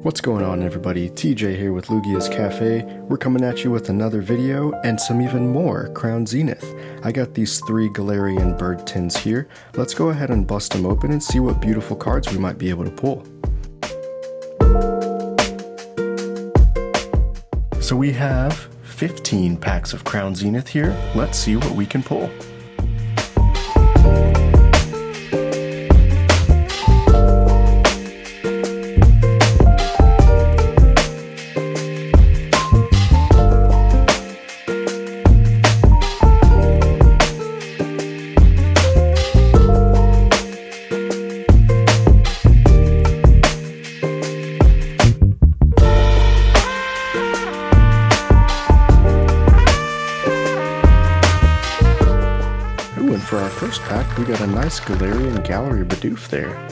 What's going on, everybody? TJ here with Lugia's Cafe. We're coming at you with another video and some even more Crown Zenith. I got these 3 Galarian bird tins here. Let's go ahead and bust them open and see what beautiful cards we might be able to pull. So we have 15 packs of Crown Zenith here. Let's see what we can pull. For our first pack, we got a nice Galarian Gallery Bidoof there.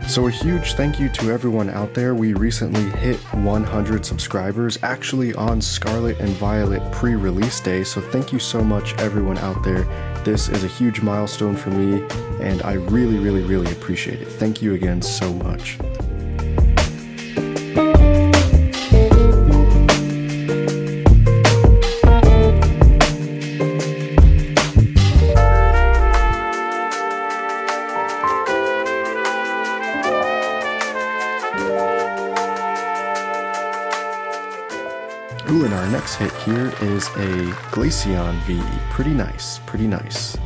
So a huge thank you to everyone out there. We recently hit 100 subscribers, actually on Scarlet and Violet pre-release day, so thank you so much everyone out there. This is a huge milestone for me, and I really appreciate it. Thank you again so much. Ooh, and our next hit here is a Galarian V. Pretty nice.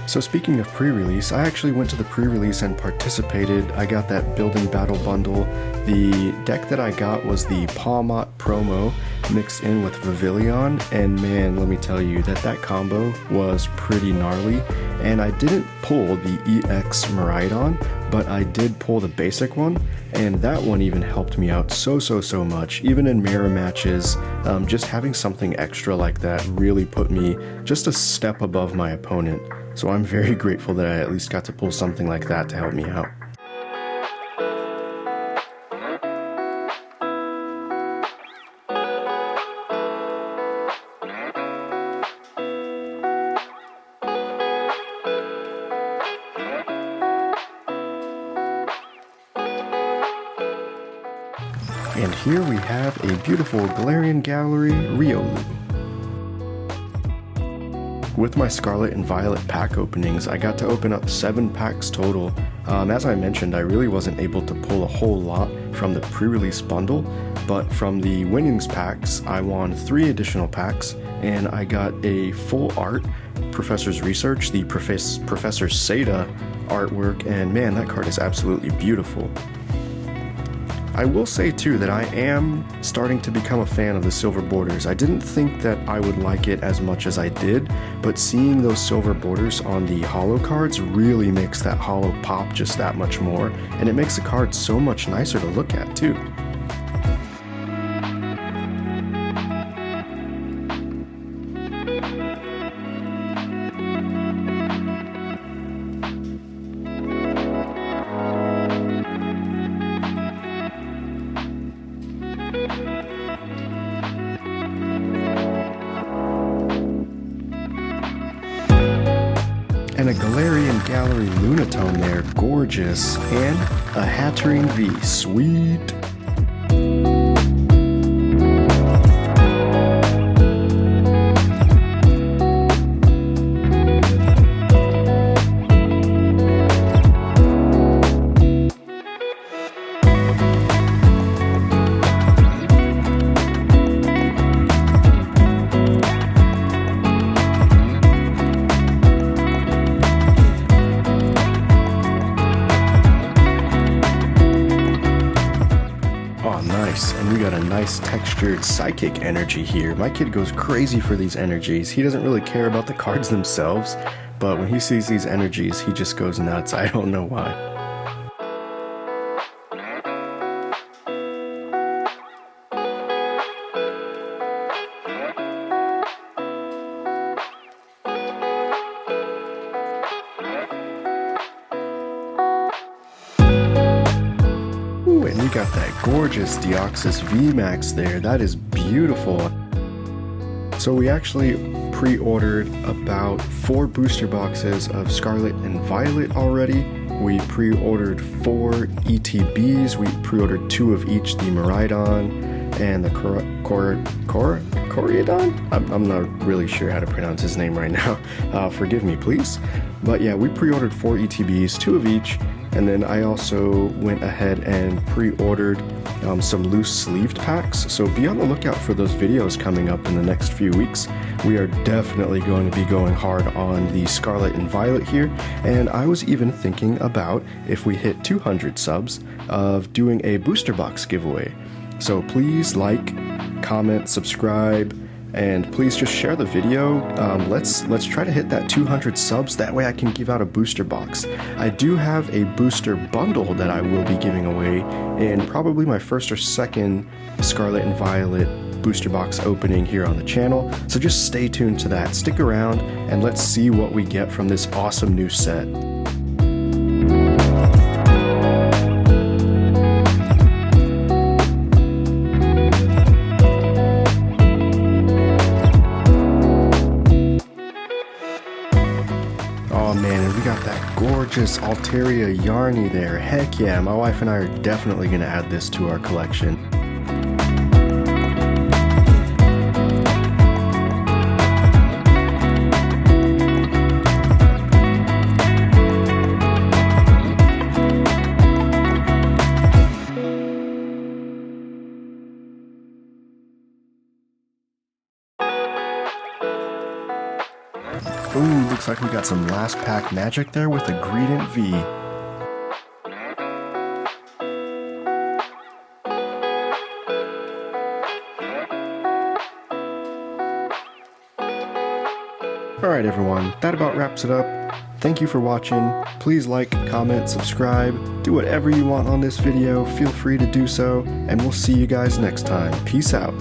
So speaking of pre-release, I actually went to the pre-release and participated. I got that Building Battle Bundle. The deck that I got was the Palmot promo mixed in with Vivillon, and man, let me tell you that combo was pretty gnarly. And I didn't pull the EX Miraidon, but I did pull the basic one, and that one even helped me out so much. Even in mirror matches, just having something extra like that really put me just a step above my opponent. So I'm very grateful that I at least got to pull something like that to help me out. And here we have a beautiful Galarian Gallery Riolu. With my Scarlet and Violet pack openings, I got to open up 7 packs total. As I mentioned, I really wasn't able to pull a whole lot from the pre-release bundle, but from the winnings packs, I won 3 additional packs, and I got a full art Professor's Research, the Professor Seda artwork, and man, that card is absolutely beautiful. I will say too that I am starting to become a fan of the silver borders. I didn't think that I would like it as much as I did, but seeing those silver borders on the holo cards really makes that holo pop just that much more, and it makes the card so much nicer to look at too. And a Galarian Gallery Lunatone there, gorgeous, and a Hatterene V, sweet. And we got a nice textured Psychic energy here. My kid goes crazy for these energies. He doesn't really care about the cards themselves, but when he sees these energies, he just goes nuts. I don't know why. And we got that gorgeous Deoxys VMAX there. That is beautiful. So we actually pre-ordered about 4 booster boxes of Scarlet and Violet already, We pre-ordered 4 ETBs. We pre-ordered 2 of each, the Miraidon and the Koraidon? I'm not really sure how to pronounce his name right now. Forgive me, please. But yeah, we pre-ordered 4 ETBs, 2 of each, and then I also went ahead and pre-ordered some loose sleeved packs. So be on the lookout for those videos coming up in the next few weeks. We are definitely going to be going hard on the Scarlet and Violet here, and I was even thinking about, if we hit 200 subs, of doing a booster box giveaway. So please like, comment, subscribe, and please just share the video. Let's try to hit that 200 subs. That way I can give out a booster box. I do have a booster bundle that I will be giving away in probably my first or second Scarlet and Violet booster box opening here on the channel. So just stay tuned to that. Stick around and let's see what we get from this awesome new set. Oh man, and we got that gorgeous Altaria Yarny there. Heck yeah, my wife and I are definitely going to add this to our collection. Ooh, looks like we got some last pack magic there with a Greedent V. Alright everyone, that about wraps it up. Thank you for watching. Please like, comment, subscribe, do whatever you want on this video, feel free to do so, and we'll see you guys next time. Peace out.